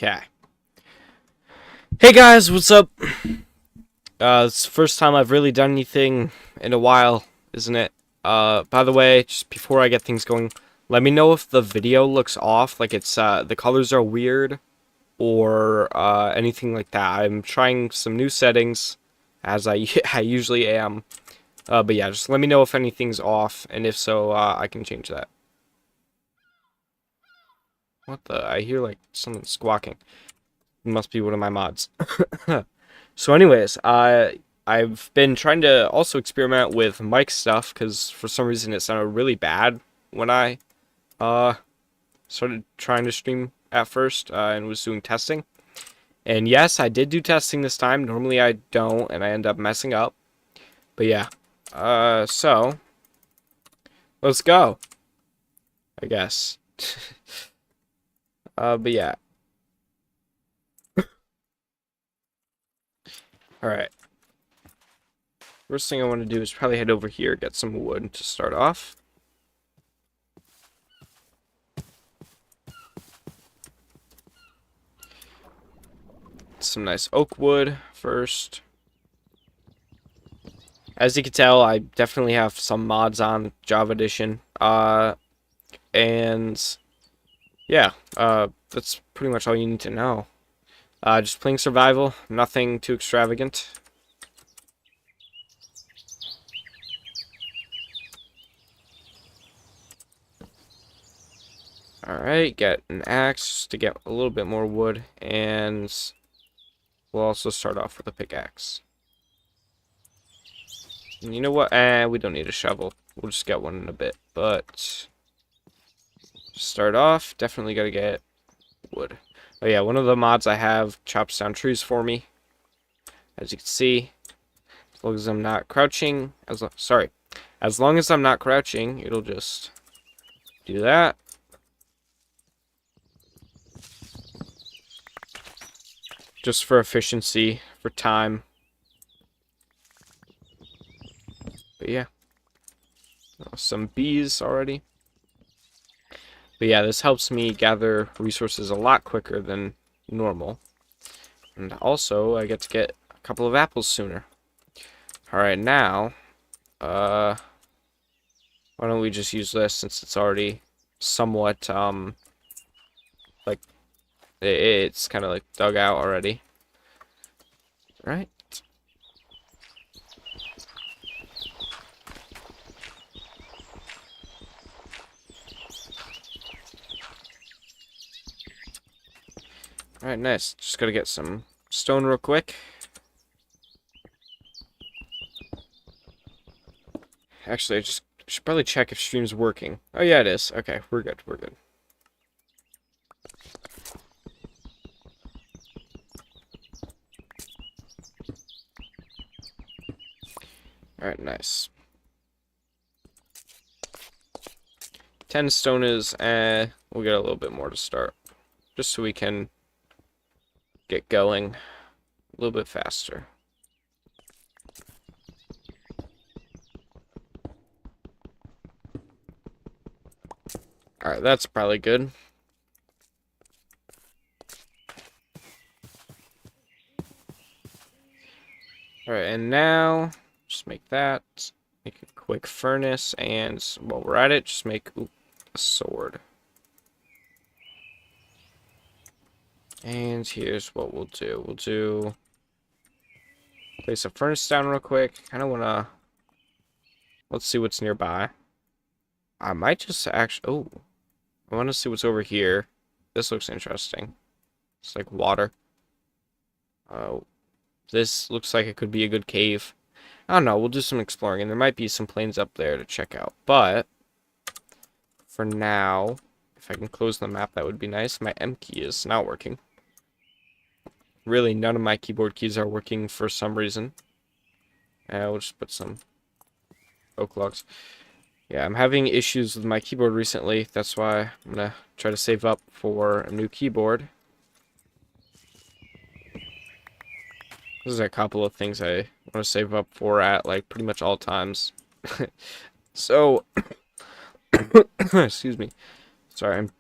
Okay. Hey guys, what's up? It's the first time I've really done anything in a while, isn't it? By the way, just before I get things going, let me know if the video looks off, like it's, the colors are weird, or, anything like that. I'm trying some new settings, as I usually am. But yeah, just let me know if anything's off, and if so, I can change that. What the? I hear, like, something squawking. It must be one of my mods. So anyways, I've been trying to also experiment with mic stuff because for some reason it sounded really bad when I uh started trying to stream at first and was doing testing. And yes, I did do testing this time. Normally I don't, and I end up messing up. But yeah, so let's go, I guess. But yeah, all right. First thing I want to do is probably head over here, get some wood to start off. Some nice oak wood first. As you can tell, I definitely have some mods on Java Edition. And yeah, that's pretty much all you need to know. Just playing survival, nothing too extravagant. Alright, get an axe to get a little bit more wood, and we'll also start off with a pickaxe. And you know what? We don't need a shovel. We'll just get one in a bit, but start off, definitely gotta get wood. Oh yeah, one of the mods I have chops down trees for me. As you can see, as long as I'm not crouching, as long as I'm not crouching, it'll just do that. Just for efficiency, for time. But yeah. Some bees already. But yeah, this helps me gather resources a lot quicker than normal. And also, I get to get a couple of apples sooner. Alright, now, why don't we just use this since it's already somewhat, like, it's kind of like dug out already. Right? Alright, nice. Just gotta get some stone real quick. Actually, I just should probably check if stream's working. Oh yeah, it is. Okay, we're good, we're good. Alright, nice. 10 stone is, we'll get a little bit more to start. Just so we can get going a little bit faster. Alright, that's probably good. Alright, and now, just make that. Make a quick furnace, and while we're at it, just make a sword. And here's what we'll do. We'll do... place a furnace down real quick. Kind of want to... Let's see what's nearby. I might just actually... Oh. I want to see what's over here. This looks interesting. It's like water. Oh. This looks like it could be a good cave. I don't know. We'll do some exploring. And there might be some plains up there to check out. But... for now... if I can close the map, that would be nice. My M key is not working. Really, none of my keyboard keys are working for some reason. We'll just put some oak logs. Yeah, I'm having issues with my keyboard recently. That's why I'm gonna try to save up for a new keyboard. There's a couple of things I want to save up for at, like, pretty much all times. So, excuse me. Sorry, I'm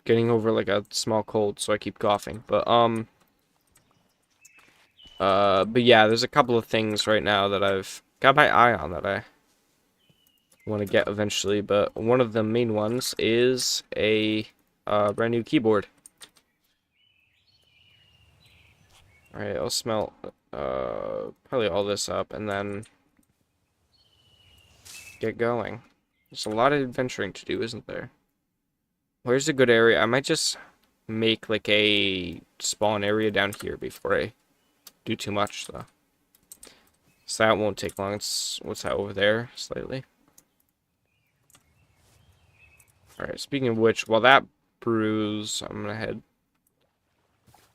getting over like a small cold, so I keep coughing. But yeah, there's a couple of things right now that I've got my eye on that I want to get eventually, but one of the main ones is a brand new keyboard. Alright, I'll smelt probably all this up and then get going. There's a lot of adventuring to do, isn't there? Where's a good area? I might just make like a spawn area down here before I do too much, though. So that won't take long. It's, what's that over there? Slightly. Alright, speaking of which, while that brews, I'm gonna head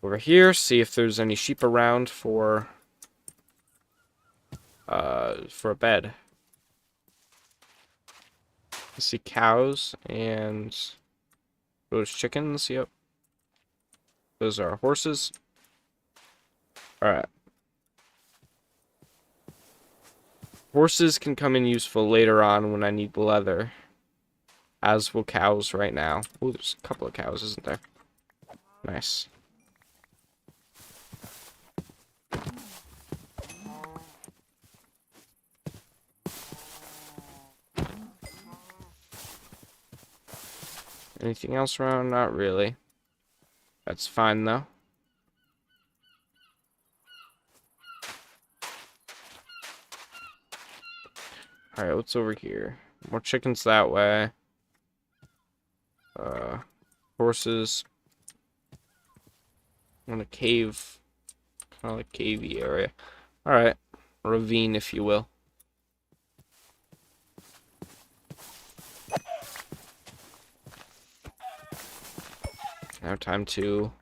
over here, see if there's any sheep around for a bed. I see cows and those chickens, yep. Those are horses. Alright. Horses can come in useful later on when I need leather. As will cows right now. Oh, there's a couple of cows, isn't there? Nice. Anything else around? Not really. That's fine, though. Alright, what's over here? More chickens that way. Horses. On a cave. Kind of like cavey area. Alright. Ravine, if you will. Now time to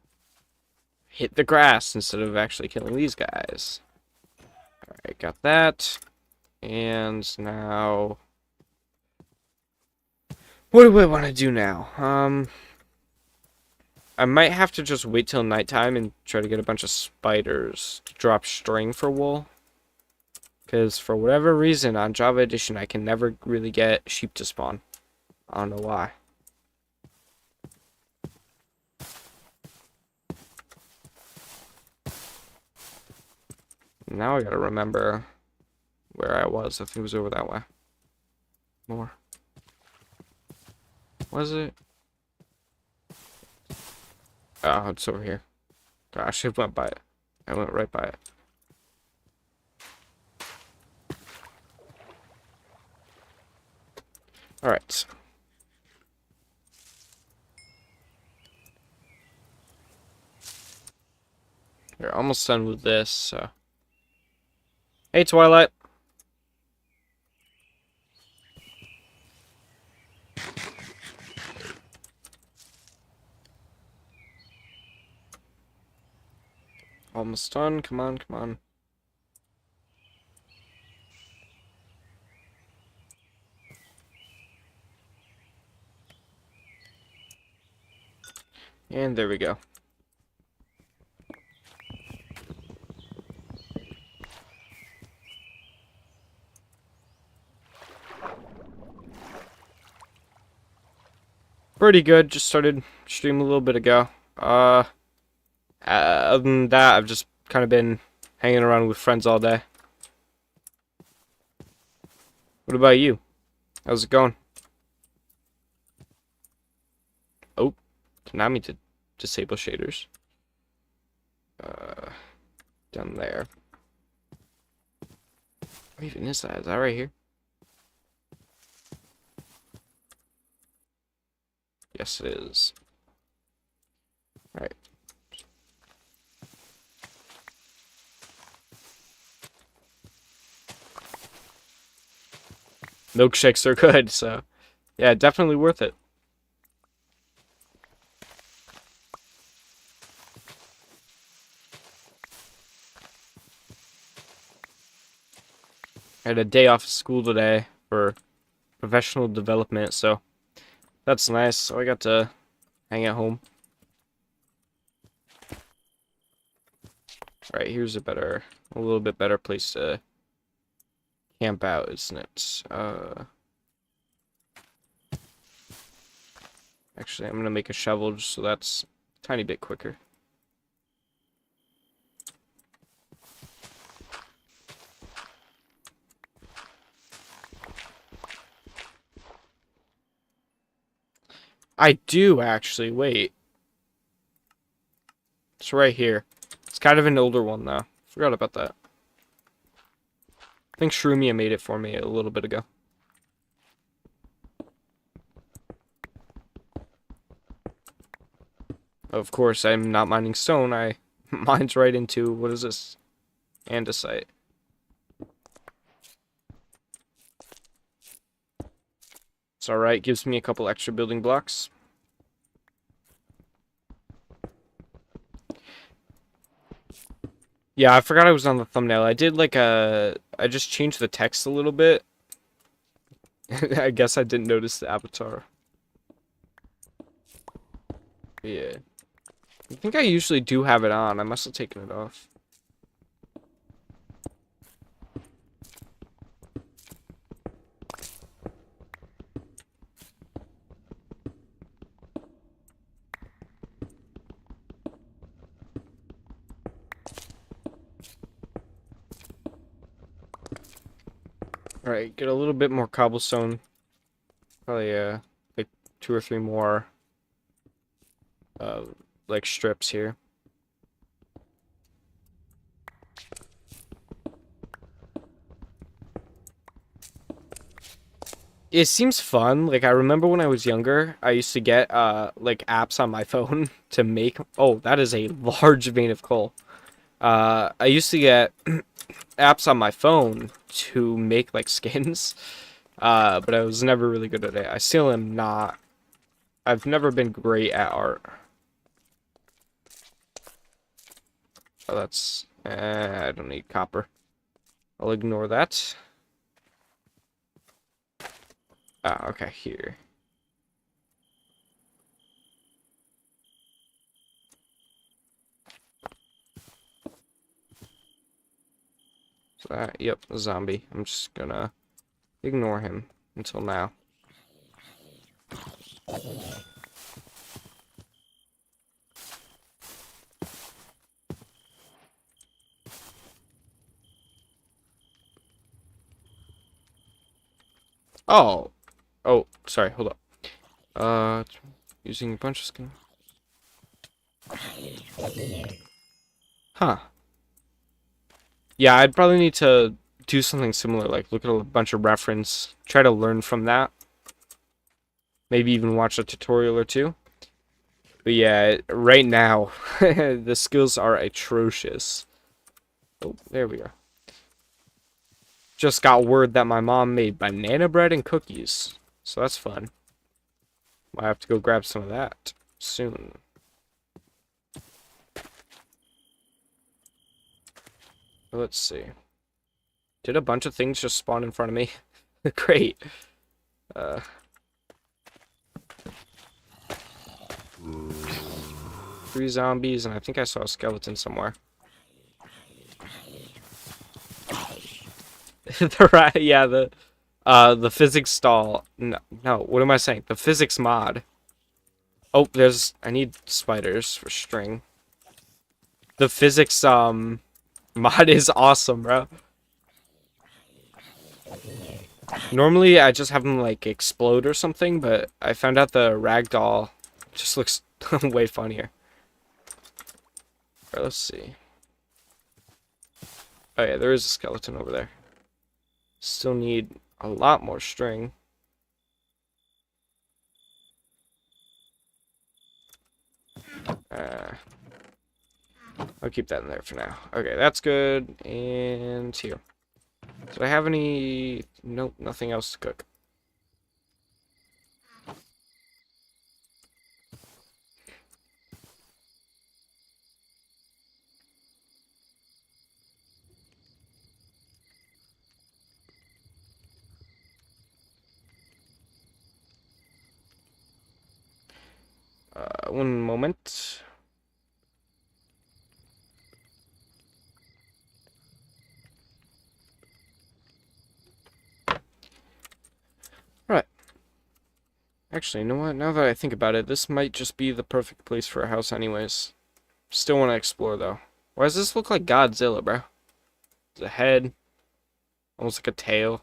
hit the grass instead of actually killing these guys. Alright, got that. And now... what do I want to do now? I might have to just wait till nighttime and try to get a bunch of spiders to drop string for wool. Because for whatever reason on Java Edition, I can never really get sheep to spawn. I don't know why. Now I gotta remember where I was. I think it was over that way. More. Was it? Oh, it's over here. Gosh, I went by it. I went right by it. Alright. We're almost done with this, so... Hey, Twilight! Almost done. Come on, come on. And there we go. Pretty good. Just started streaming a little bit ago. Other than that, I've just kind of been hanging around with friends all day. What about you? How's it going? Oh, Konami to disable shaders. Down there. Where even is that? Is that right here? Yes, it is. Alright. Milkshakes are good, so yeah, definitely worth it. I had a day off of school today for professional development, so that's nice. So I got to hang at home. Alright, here's a little bit better place to camp out, isn't it? Actually, I'm gonna make a shovel just so that's a tiny bit quicker. I do actually, wait. It's right here. It's kind of an older one though. Forgot about that. I think Shrumia made it for me a little bit ago. Of course, I'm not mining stone. I mines right into, what is this? Andesite. It's alright, gives me a couple extra building blocks. Yeah, I forgot I was on the thumbnail. I did like I just changed the text a little bit. I guess I didn't notice the avatar. Yeah. I think I usually do have it on. I must have taken it off. Alright, get a little bit more cobblestone. Probably like 2 or 3 more like strips here. It seems fun. Like I remember when I was younger, I used to get like apps on my phone to make. Oh, that is a large vein of coal. I used to get apps on my phone to make like skins. But I was never really good at it. I still am not. I've never been great at art. Oh, that's. I don't need copper. I'll ignore that. Ah, okay, here. So that, yep, a zombie. I'm just gonna ignore him until now. Oh. Oh, sorry, hold up. Using a bunch of skin. Huh. Yeah, I'd probably need to do something similar, like look at a bunch of reference, try to learn from that. Maybe even watch a tutorial or two. But yeah, right now, the skills are atrocious. Oh, there we go. Just got word that my mom made banana bread and cookies. So that's fun. Might have to go grab some of that soon. Let's see. Did a bunch of things just spawn in front of me? Great. 3 zombies, and I think I saw a skeleton somewhere. Yeah, the physics stall. No, no, what am I saying? The physics mod. Oh, I need spiders for string. The physics, mod is awesome, bro. Normally, I just have them, like, explode or something, but I found out the ragdoll just looks way funnier. Alright, let's see. Oh, yeah, there is a skeleton over there. Still need a lot more string. I'll keep that in there for now. Okay, that's good. And here. Do I have any... Nope, nothing else to cook. One moment. Right. Actually, you know what? Now that I think about it, this might just be the perfect place for a house anyways. Still want to explore, though. Why does this look like Godzilla, bro? There's a head, almost like a tail,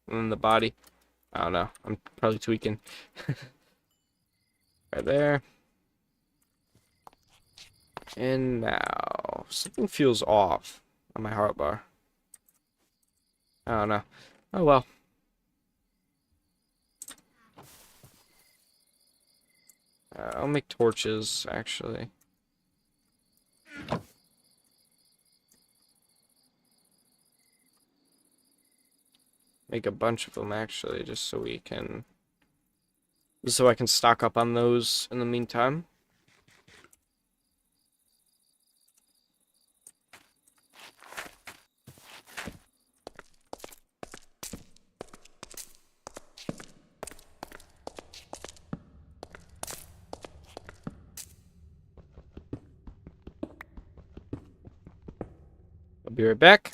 and then the body. I don't know. I'm probably tweaking. Right there. And now, something feels off on my heart bar. I don't know. Oh well. I'll make torches, actually. Make a bunch of them, actually, just so we can... So I can stock up on those in the meantime. I'll be right back.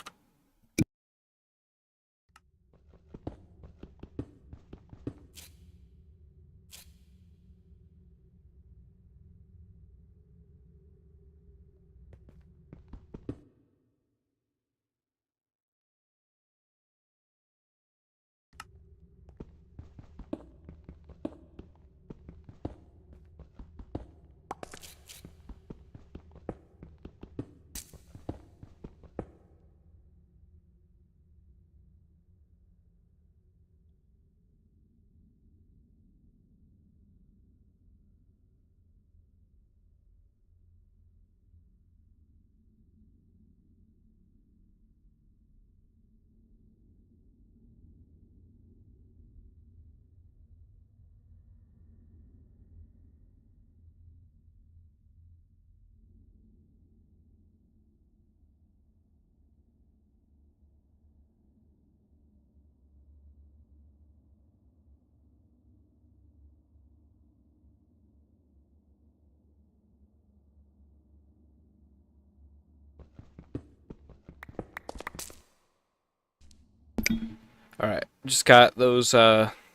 Alright, just got those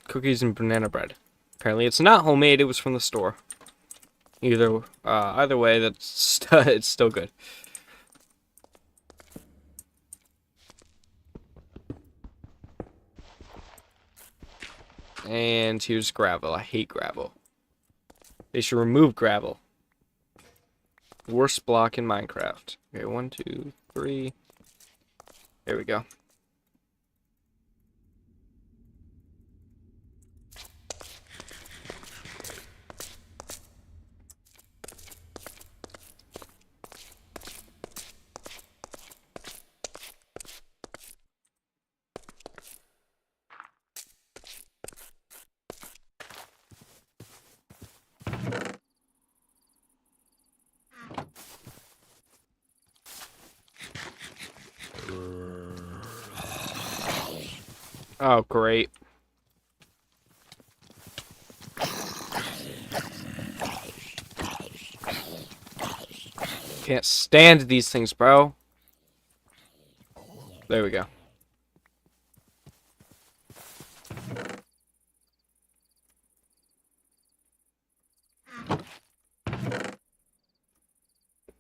cookies and banana bread. Apparently it's not homemade, it was from the store. Either way, that's it's still good. And here's gravel. I hate gravel. They should remove gravel. Worst block in Minecraft. Okay, 1, 2, 3. There we go. Oh, great. Can't stand these things, bro. There we go.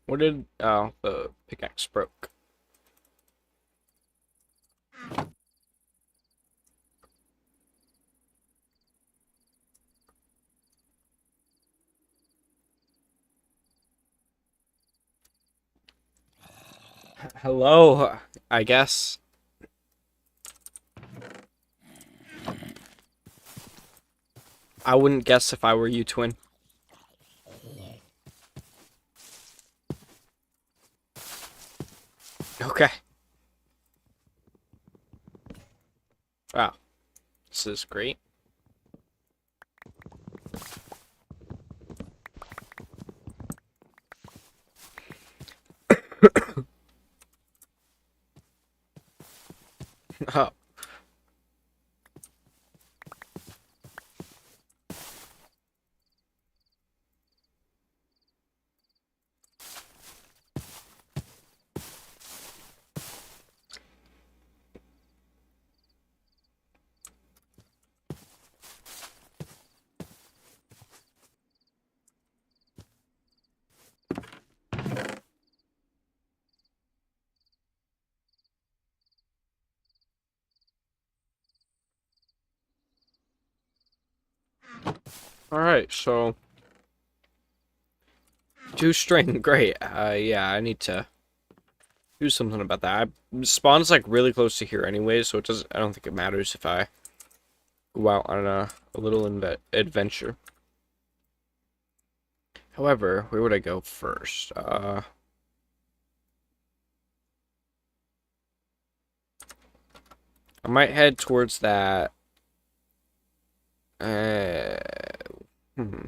What did... Oh, the pickaxe broke. Hello, I guess. I wouldn't guess if I were you, twin. Okay. Wow. This is great. Oh. Alright, so 2 string, great. Yeah, I need to do something about that. Spawn's like really close to here anyway, so I don't think it matters if I go out on a little adventure. However, where would I go first? I might head towards that. Uh, hmm.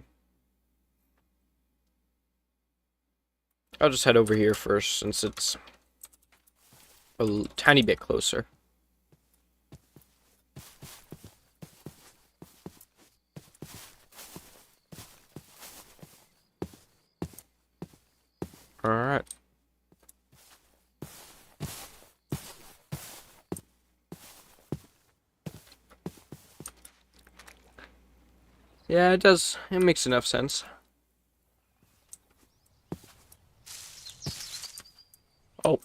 I'll just head over here first since it's a tiny bit closer. Alright. Yeah, it does. It makes enough sense. Oh.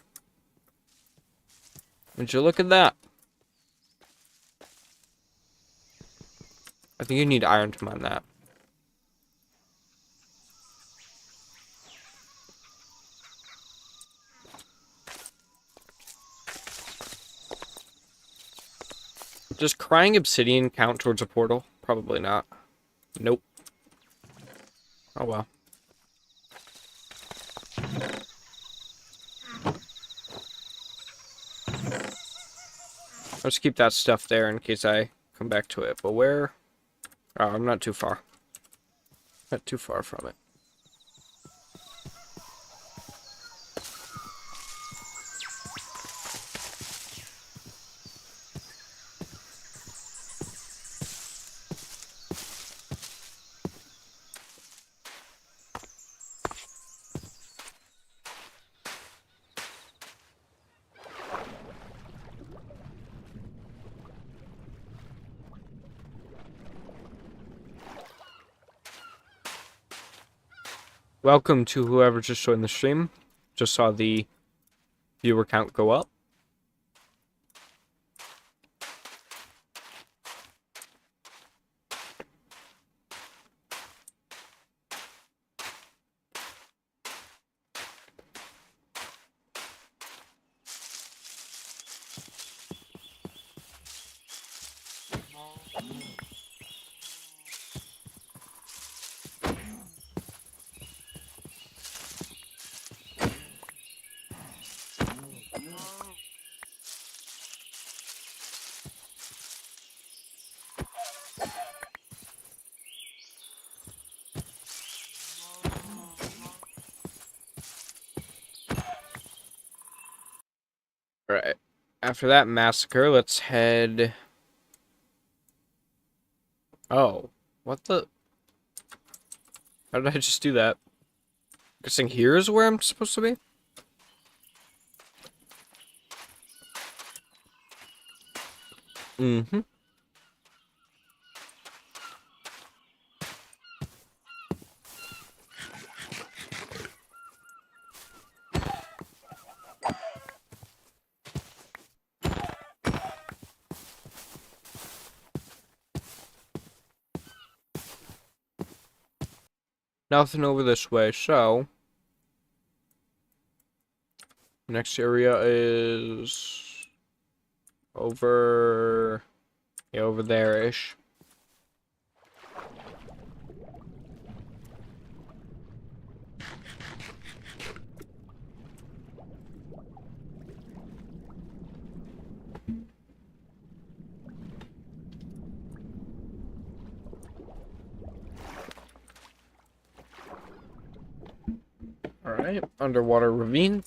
Would you look at that? I think you need iron to mine that. Does crying obsidian count towards a portal? Probably not. Nope. Oh well. Let's keep that stuff there in case I come back to it. But where? Oh, I'm not too far. Not too far from it. Welcome to whoever just joined the stream. Just saw the viewer count go up. Alright. After that massacre, let's head... Oh. What the... How did I just do that? Guessing here is where I'm supposed to be? Mm-hmm. Nothing over this way, so... Next area is... Over... Yeah, over there-ish. Alright, underwater ravine.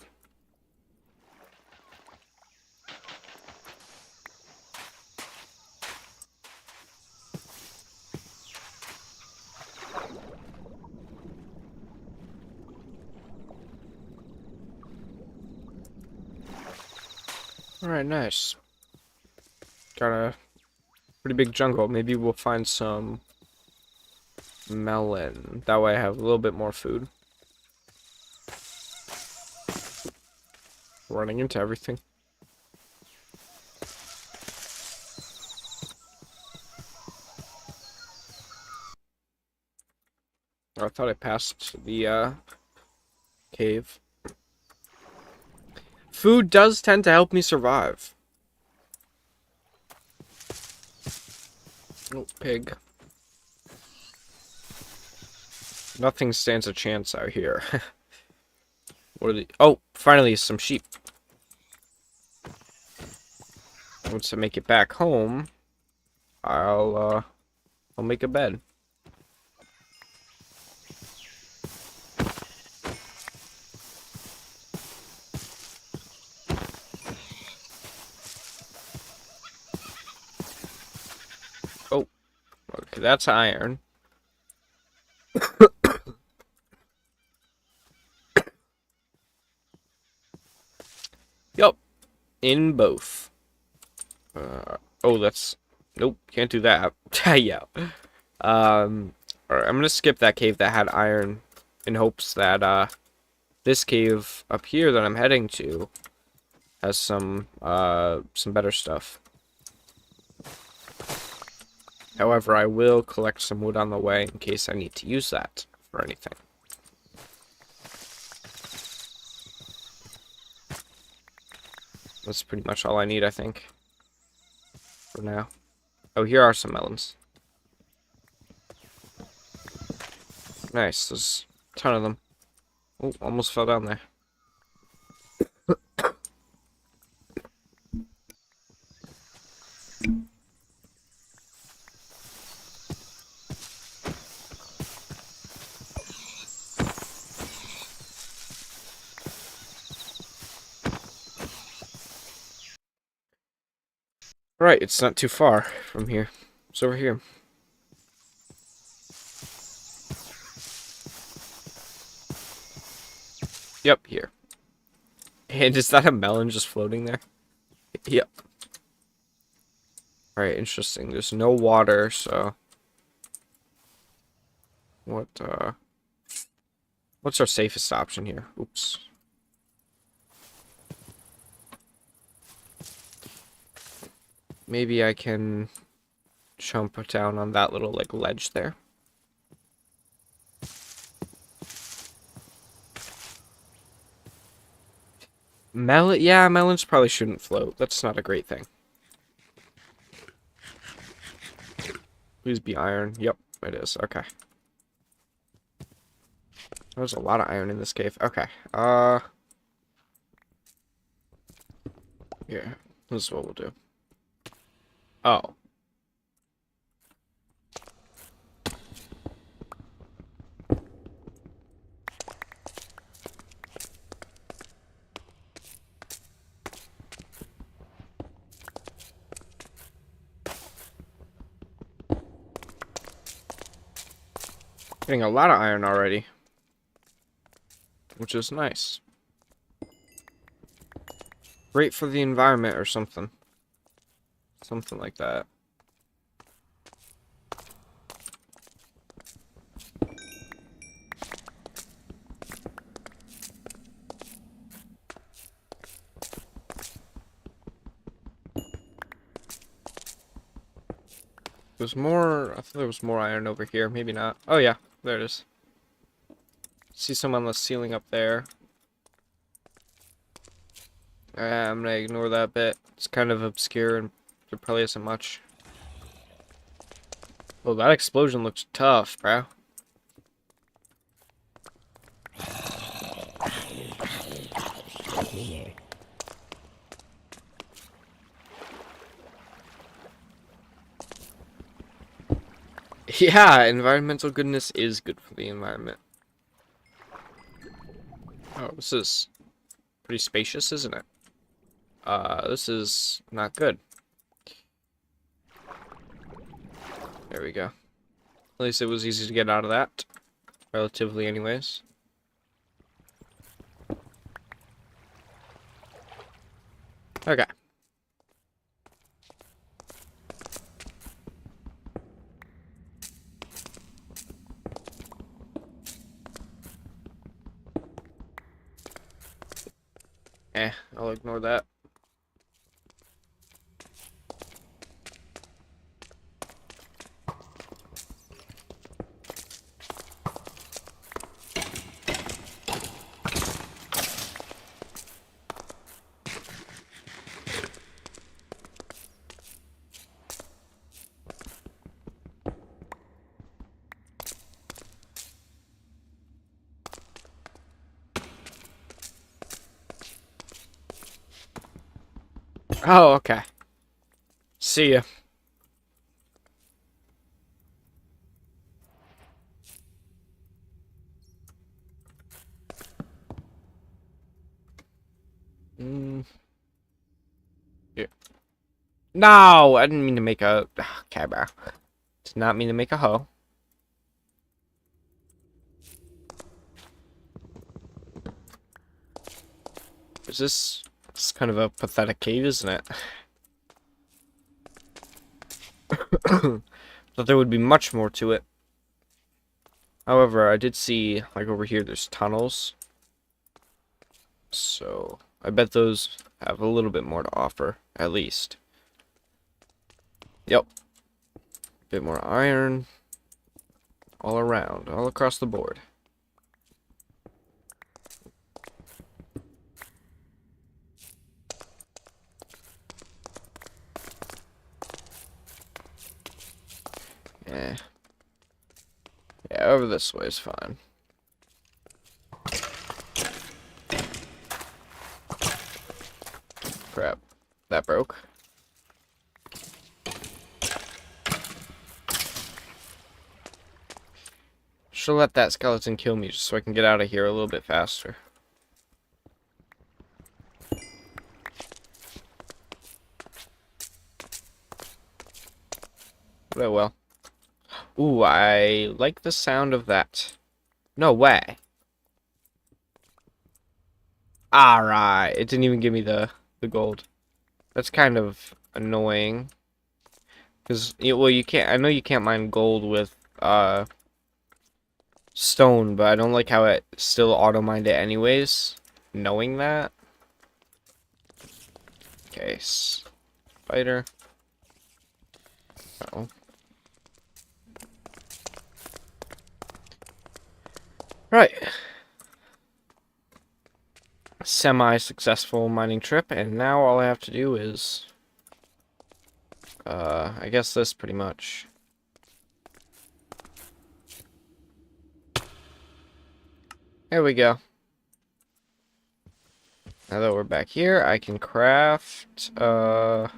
Alright, nice. Got a pretty big jungle. Maybe we'll find some melon. That way I have a little bit more food. Running into everything. Oh, I thought I passed the cave. Food does tend to help me survive. Oh, pig. Nothing stands a chance out here. What are the... Oh, finally some sheep. Once I make it back home, I'll make a bed. Oh, okay, that's iron. Yup, in both. Oh, that's... Nope, can't do that. Yeah. Alright, I'm gonna skip that cave that had iron in hopes that, this cave up here that I'm heading to has some better stuff. However, I will collect some wood on the way in case I need to use that for anything. That's pretty much all I need, I think, for now. Oh, here are some melons. Nice, there's a ton of them. Oh, almost fell down there. Right, it's not too far from here. It's over here. Yep, here. And is that a melon just floating there? Yep. Alright, interesting. There's no water, so... What's our safest option here? Oops. Maybe I can jump down on that little, like, ledge there. Yeah, melons probably shouldn't float. That's not a great thing. Please be iron. Yep, it is. Okay. There's a lot of iron in this cave. Okay. Yeah. This is what we'll do. Oh. Getting a lot of iron already. Which is nice. Great for the environment or something. Something like that. There's more... I thought there was more iron over here. Maybe not. Oh yeah, there it is. See some on the ceiling up there. I'm gonna ignore that bit. It's kind of obscure and there probably isn't much. Oh, that explosion looks tough, bro. Yeah, environmental goodness is good for the environment. Oh, this is pretty spacious, isn't it? This is not good. There we go. At least it was easy to get out of that. Relatively, anyways. Okay. I'll ignore that. Oh, okay. See ya. Mm, yeah. No, I didn't mean to make a... Okay, bro. Did not mean to make a hoe. Is this... It's kind of a pathetic cave, isn't it? Thought there would be much more to it. However, I did see, like over here, there's tunnels. So, I bet those have a little bit more to offer, at least. Yep. Bit more iron. All around, all across the board. Yeah. Yeah, over this way is fine. Crap. That broke. Should let that skeleton kill me just so I can get out of here a little bit faster. Oh well. Ooh, I like the sound of that. No way. Alright. It didn't even give me the gold. That's kind of annoying. Because, well, you can't, I know you can't mine gold with, stone, but I don't like how it still auto-mined it anyways. Knowing that. Okay, spider. Oh. Right. Semi-successful mining trip, and now all I have to do is, I guess this pretty much. There we go. Now that we're back here, I can craft, a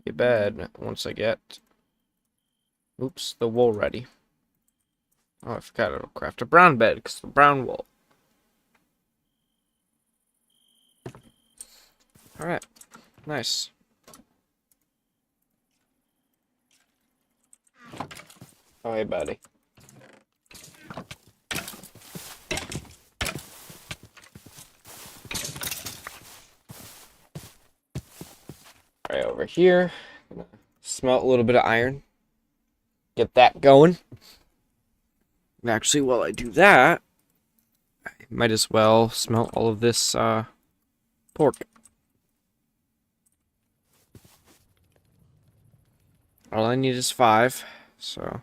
bed once I get, oops, the wool ready. Oh, I forgot it'll craft a brown bed, because the brown wool. Alright, nice. Oh, hey, buddy. Right over here. Smelt a little bit of iron. Get that going. And actually, while I do that, I might as well smelt all of this pork. All I need is 5, so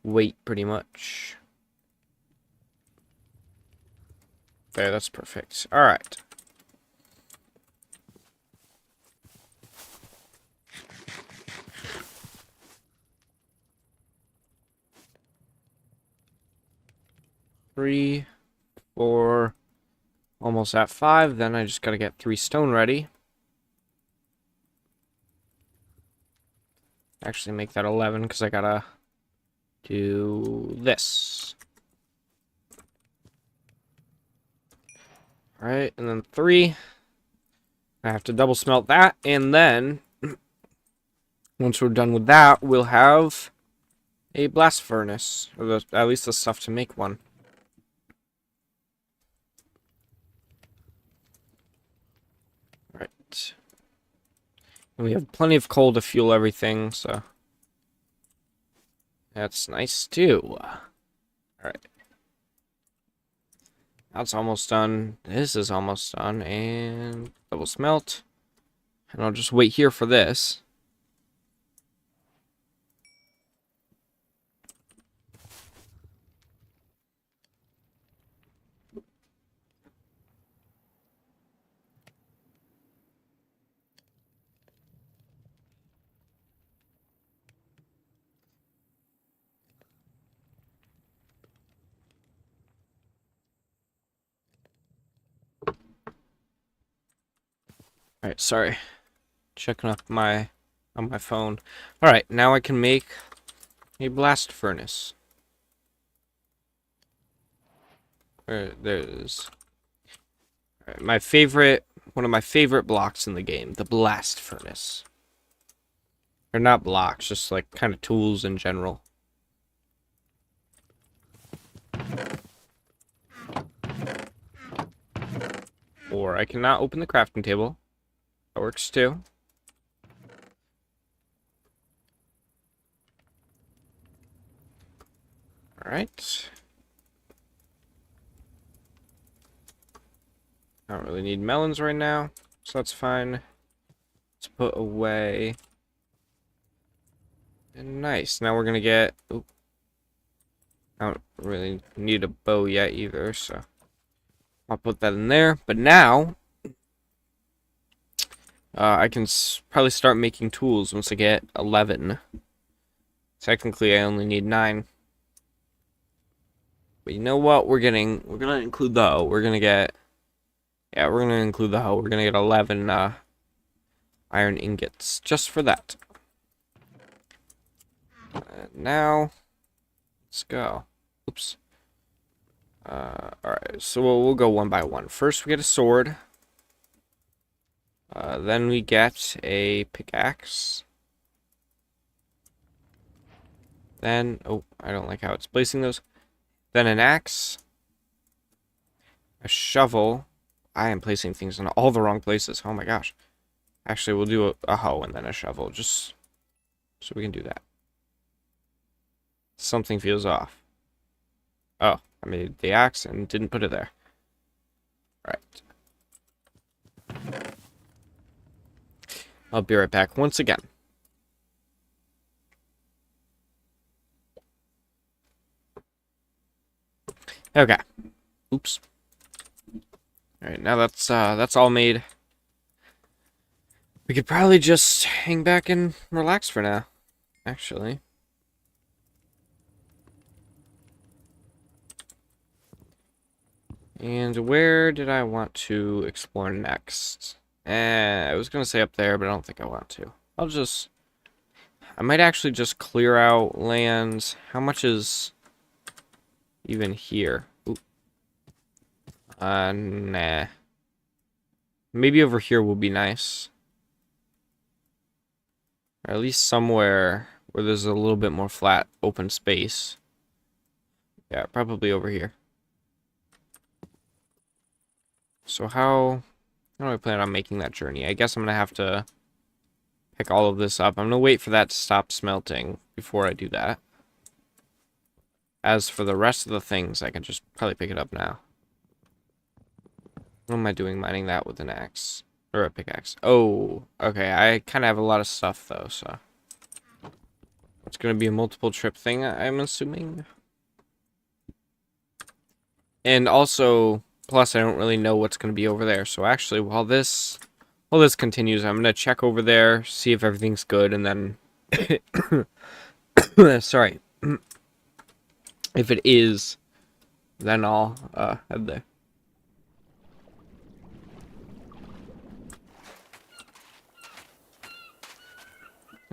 wait pretty much. There, that's perfect. All right. Three, 4, almost at 5. Then I just gotta get 3 stone ready. Actually, make that 11 because I gotta do this. All right, and then 3. I have to double smelt that, and then once we're done with that, we'll have a blast furnace, or at least the stuff to make one. Right. And we have plenty of coal to fuel everything, so that's nice too. Alright. That's almost done. This is almost done, and double smelt. And I'll just wait here for this. Alright, sorry. Checking up on my phone. Alright, now I can make a blast furnace. There it is. Alright, one of my favorite blocks in the game, the blast furnace. Or not blocks, just like kind of tools in general. Or I cannot open the crafting table. That works too. Alright. I don't really need melons right now, so that's fine. Let's put away. And nice. Now we're gonna get... Oop. I don't really need a bow yet either, so I'll put that in there. But now, I can probably start making tools once I get 11. Technically, I only need 9. But you know what? We're gonna include the hoe. We're gonna get... Yeah, we're gonna include the hoe. We're gonna get 11, iron ingots just for that. Now, let's go. Oops. Alright, so we'll go one by one. First, we get a sword. Then we get a pickaxe. Then, oh, I don't like how it's placing those. Then an axe. A shovel. I am placing things in all the wrong places. Oh my gosh. Actually, we'll do a hoe and then a shovel, just so we can do that. Something feels off. Oh, I made the axe and didn't put it there. Alright. I'll be right back once again. Okay. Oops. Alright, now that's all made. We could probably just hang back and relax for now, actually. And where did I want to explore next? I was going to say up there, but I don't think I want to. I might actually just clear out lands. How much is even here? Ooh. Nah. Maybe over here will be nice. Or at least somewhere where there's a little bit more flat, open space. Yeah, probably over here. So how do I plan on making that journey? I guess I'm going to have to pick all of this up. I'm going to wait for that to stop smelting before I do that. As for the rest of the things, I can just probably pick it up now. What am I doing mining that with an axe? Or a pickaxe. Oh, okay. I kind of have a lot of stuff, though, so... It's going to be a multiple trip thing, I'm assuming. And also... Plus, I don't really know what's going to be over there. So actually, while this continues, I'm going to check over there, see if everything's good, and then... Sorry. If it is, then I'll head there.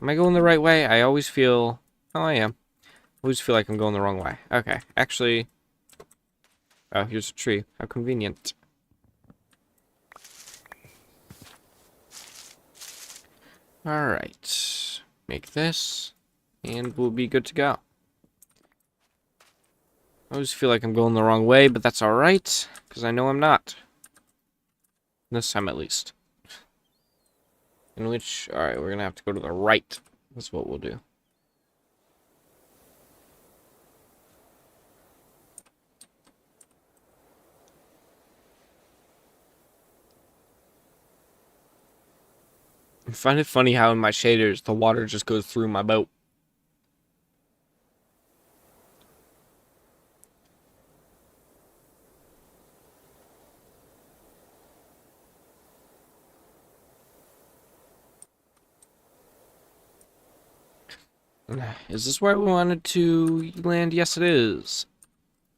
Am I going the right way? I always feel... Oh, I am. I always feel like I'm going the wrong way. Okay, actually... Oh, here's a tree. How convenient. Alright. Make this, and we'll be good to go. I always feel like I'm going the wrong way, but that's alright, because I know I'm not. This time at least. In which, alright, we're going to have to go to the right. That's what we'll do. I find it funny how in my shaders, the water just goes through my boat. Is this where we wanted to land? Yes, it is.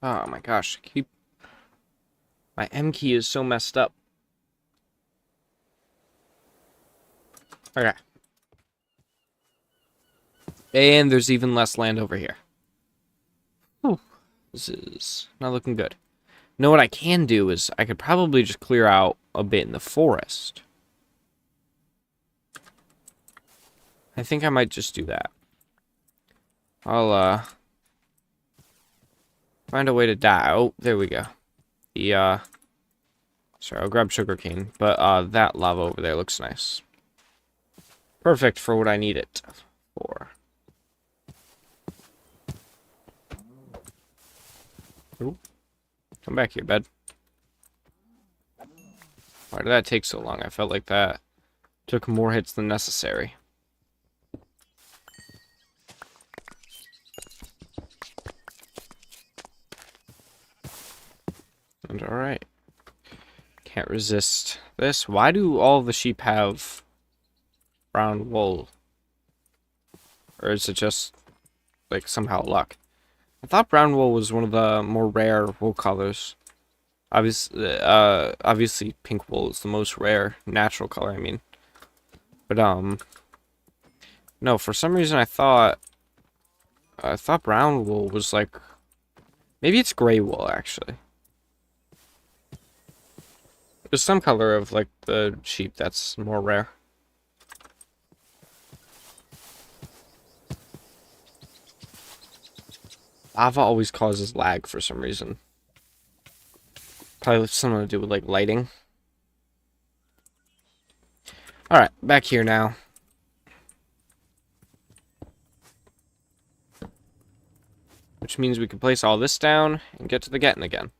Oh my gosh, my M key is so messed up. Okay. And there's even less land over here. Whew. This is not looking good. You know what I can do is I could probably just clear out a bit in the forest. I think I might just do that. I'll find a way to die. Oh, there we go. The sorry, I'll grab sugarcane, but that lava over there looks nice. Perfect for what I need it for. Ooh. Come back here, bud. Why did that take so long? I felt like that took more hits than necessary. And alright. Can't resist this. Why do all the sheep have brown wool? Or is it just, like, somehow luck? I thought brown wool was one of the more rare wool colors. Obviously, pink wool is the most rare natural color, I mean. But, no, for some reason I thought brown wool was, like, maybe it's gray wool, actually. There's some color of, like, the sheep that's more rare. Lava always causes lag for some reason. Probably something to do with, like, lighting. Alright, back here now. Which means we can place all this down and get to the getting again.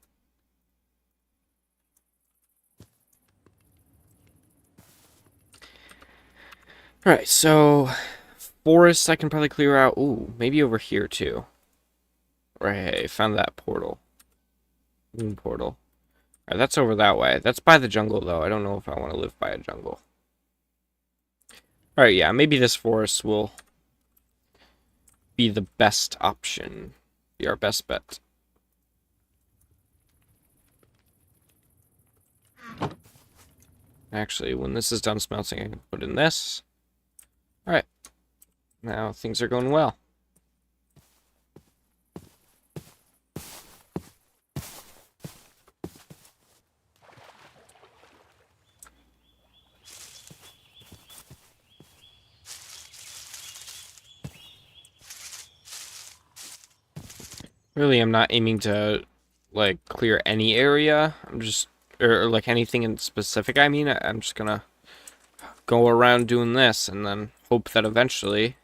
Alright, so forests I can probably clear out. Ooh, maybe over here too. Right, found that portal. Moon portal. Alright, that's over that way. That's by the jungle, though. I don't know if I want to live by a jungle. Alright, yeah, maybe this forest will be the best option. Be our best bet. Actually, when this is done smelting, I can put in this. Alright. Now things are going well. Really, I'm not aiming to, like, clear any area. I'm just, or like, anything in specific, I mean. I'm just gonna go around doing this, and then hope that eventually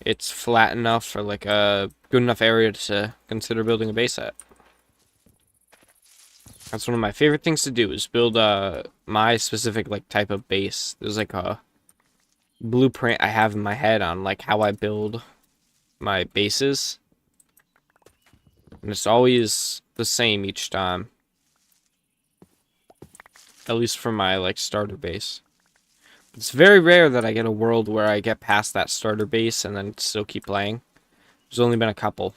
it's flat enough for, like, a good enough area to consider building a base at. That's one of my favorite things to do, is build, my specific, like, type of base. There's, like, a blueprint I have in my head on, like, how I build my bases. And it's always the same each time. At least for my, like, starter base. It's very rare that I get a world where I get past that starter base and then still keep playing. There's only been a couple.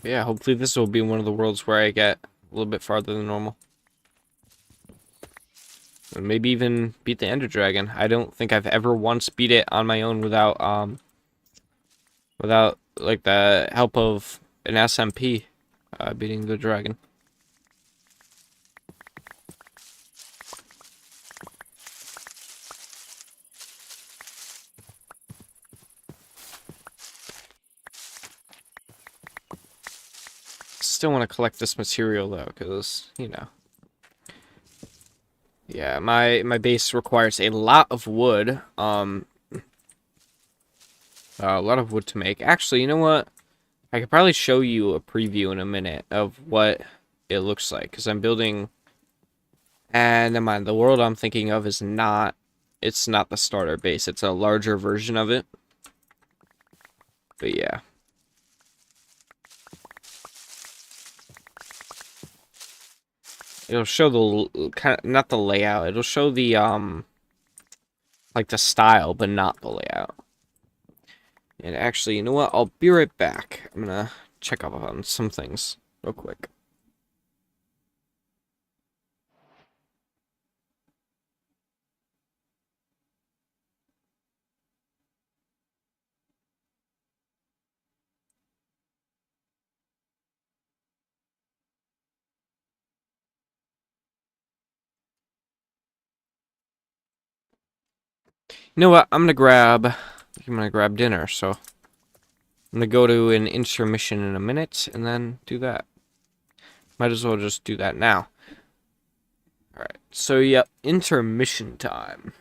Yeah, hopefully this will be one of the worlds where I get a little bit farther than normal. And maybe even beat the Ender Dragon. I don't think I've ever once beat it on my own without like the help of an SMP beating the dragon. Still want to collect this material though, because, you know. Yeah, my base requires a lot of wood. A lot of wood to make. Actually, you know what? I could probably show you a preview in a minute of what it looks like, because I'm building. And never mind, the world I'm thinking of is not. It's not the starter base. It's a larger version of it. But yeah. It'll show the kind of, not the layout. It'll show the like the style, but not the layout. And actually, you know what? I'll be right back. I'm gonna check up on some things. real quick. You know what? I'm gonna grab dinner, so I'm gonna go to an intermission in a minute and then do that. Might as well just do that now. Alright, so yep, intermission time.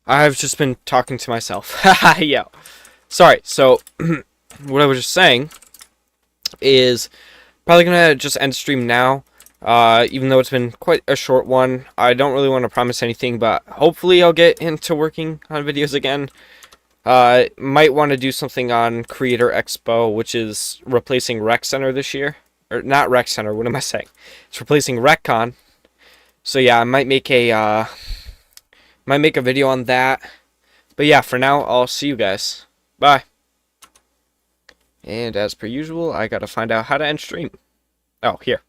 I've just been talking to myself. Yeah. Sorry. So, what I was just saying is probably gonna just end stream now. Even though it's been quite a short one, I don't really want to promise anything, but hopefully I'll get into working on videos again. Might want to do something on Creator Expo, which is replacing Rec Center this year. Or not Rec Center, what am I saying? It's replacing RecCon. So yeah, I might make a video on that. But yeah, for now, I'll see you guys. Bye. And as per usual, I gotta find out how to end stream. Oh, here.